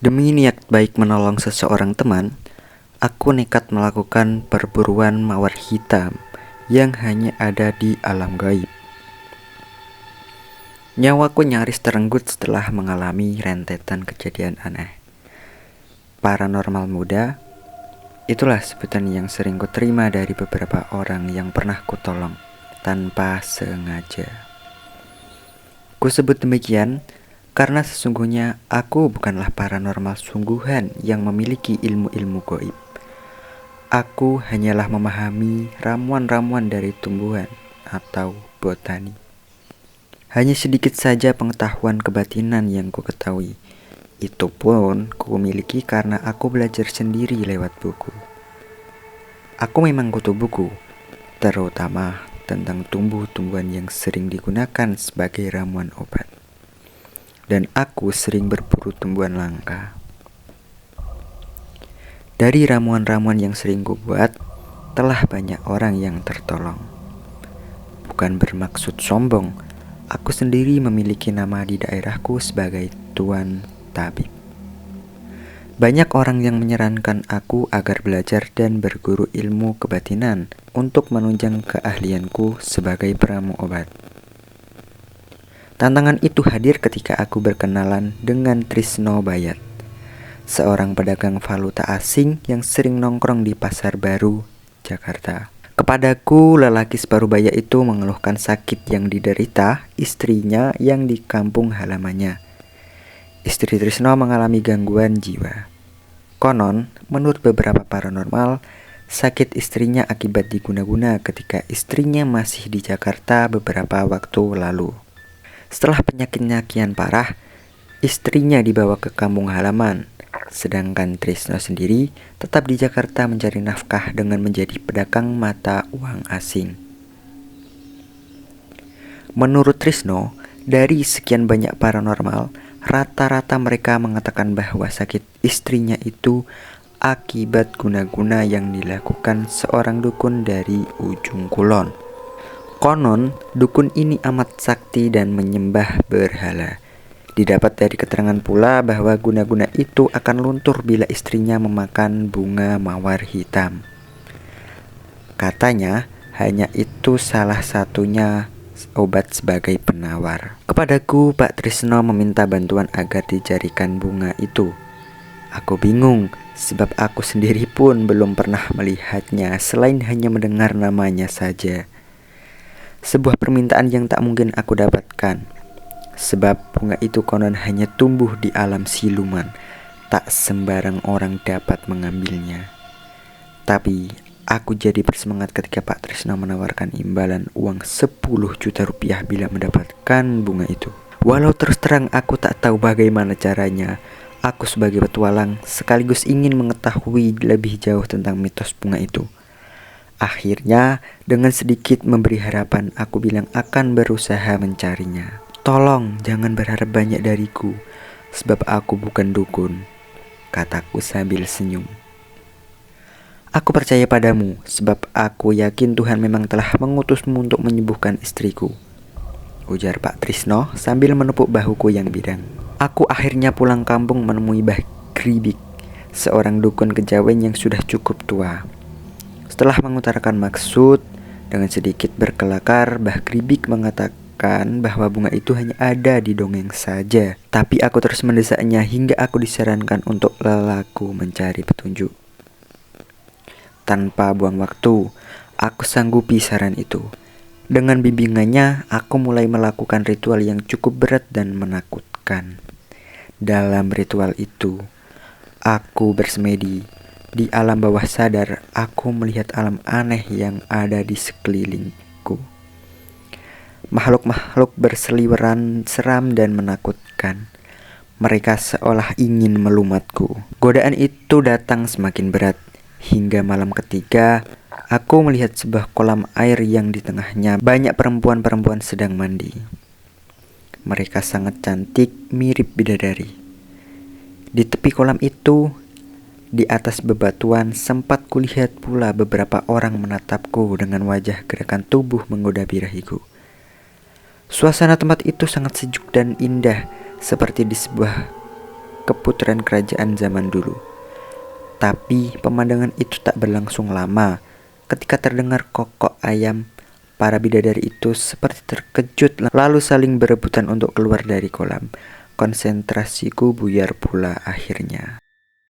Demi niat baik menolong seseorang teman, aku nekat melakukan perburuan mawar hitam yang hanya ada di alam gaib. Nyawaku nyaris terenggut setelah mengalami rentetan kejadian aneh. Paranormal muda, itulah sebutan yang sering kuterima dari beberapa orang yang pernah kutolong tanpa sengaja. Kusebut demikian karena sesungguhnya aku bukanlah paranormal sungguhan yang memiliki ilmu-ilmu gaib. Aku hanyalah memahami ramuan-ramuan dari tumbuhan atau botani. Hanya sedikit saja pengetahuan kebatinan yang ku ketahui. Itu pun ku miliki karena aku belajar sendiri lewat buku. Aku memang kutu buku, terutama tentang tumbuh-tumbuhan yang sering digunakan sebagai ramuan obat. Dan aku sering berburu tumbuhan langka. Dari ramuan-ramuan yang sering ku buat, telah banyak orang yang tertolong. Bukan bermaksud sombong, aku sendiri memiliki nama di daerahku sebagai Tuan Tabib. Banyak orang yang menyarankan aku agar belajar dan berguru ilmu kebatinan untuk menunjang keahlianku sebagai peramu obat. Tantangan itu hadir ketika aku berkenalan dengan Trisno Bayat, seorang pedagang valuta asing yang sering nongkrong di Pasar Baru, Jakarta. Kepadaku, lelaki separubaya itu mengeluhkan sakit yang diderita istrinya yang di kampung halamannya. Istri Trisno mengalami gangguan jiwa. Konon, menurut beberapa paranormal, sakit istrinya akibat diguna-guna ketika istrinya masih di Jakarta beberapa waktu lalu. Setelah penyakitnya kian parah, istrinya dibawa ke kampung halaman. Sedangkan Trisno sendiri tetap di Jakarta mencari nafkah dengan menjadi pedagang mata uang asing. Menurut Trisno, dari sekian banyak paranormal, rata-rata mereka mengatakan bahwa sakit istrinya itu akibat guna-guna yang dilakukan seorang dukun dari ujung kulon. Konon, dukun ini amat sakti dan menyembah berhala. Didapat dari keterangan pula bahwa guna-guna itu akan luntur bila istrinya memakan bunga mawar hitam. Katanya, hanya itu salah satunya obat sebagai penawar. Kepadaku, Pak Trisno meminta bantuan agar dicarikan bunga itu. Aku bingung, sebab aku sendiri pun belum pernah melihatnya selain hanya mendengar namanya saja. Sebuah permintaan yang tak mungkin aku dapatkan. Sebab bunga itu konon hanya tumbuh di alam siluman, tak sembarang orang dapat mengambilnya. Tapi aku jadi bersemangat ketika Pak Trisno menawarkan imbalan uang 10 juta rupiah bila mendapatkan bunga itu. Walau terus terang aku tak tahu bagaimana caranya, aku sebagai petualang sekaligus ingin mengetahui lebih jauh tentang mitos bunga itu. Akhirnya dengan sedikit memberi harapan aku bilang akan berusaha mencarinya. Tolong jangan berharap banyak dariku, sebab aku bukan dukun, kataku sambil senyum. Aku percaya padamu, sebab aku yakin Tuhan memang telah mengutusmu untuk menyembuhkan istriku, ujar Pak Trisno sambil menepuk bahuku yang bidang. Aku akhirnya pulang kampung menemui Mbah Gribik, seorang dukun kejawen yang sudah cukup tua. Setelah mengutarakan maksud, dengan sedikit berkelakar, Mbah Gribik mengatakan bahwa bunga itu hanya ada di dongeng saja. Tapi aku terus mendesaknya hingga aku disarankan untuk lelaku mencari petunjuk. Tanpa buang waktu, aku sanggupi saran itu. Dengan bimbingannya, aku mulai melakukan ritual yang cukup berat dan menakutkan. Dalam ritual itu, aku bersemedi. Di alam bawah sadar, aku melihat alam aneh yang ada di sekelilingku. Makhluk-makhluk berseliweran seram dan menakutkan. Mereka seolah ingin melumatku. Godaan itu datang semakin berat. Hingga malam ketiga, aku melihat sebuah kolam air yang di tengahnya banyak perempuan-perempuan sedang mandi. Mereka sangat cantik, mirip bidadari. Di tepi kolam itu, di atas bebatuan, sempat kulihat pula beberapa orang menatapku dengan wajah gerakan tubuh menggoda birahiku. Suasana tempat itu sangat sejuk dan indah, seperti di sebuah keputaran kerajaan zaman dulu. Tapi pemandangan itu tak berlangsung lama. Ketika terdengar kokok ayam, para bidadari itu seperti terkejut lalu saling berebutan untuk keluar dari kolam. Konsentrasiku buyar pula akhirnya.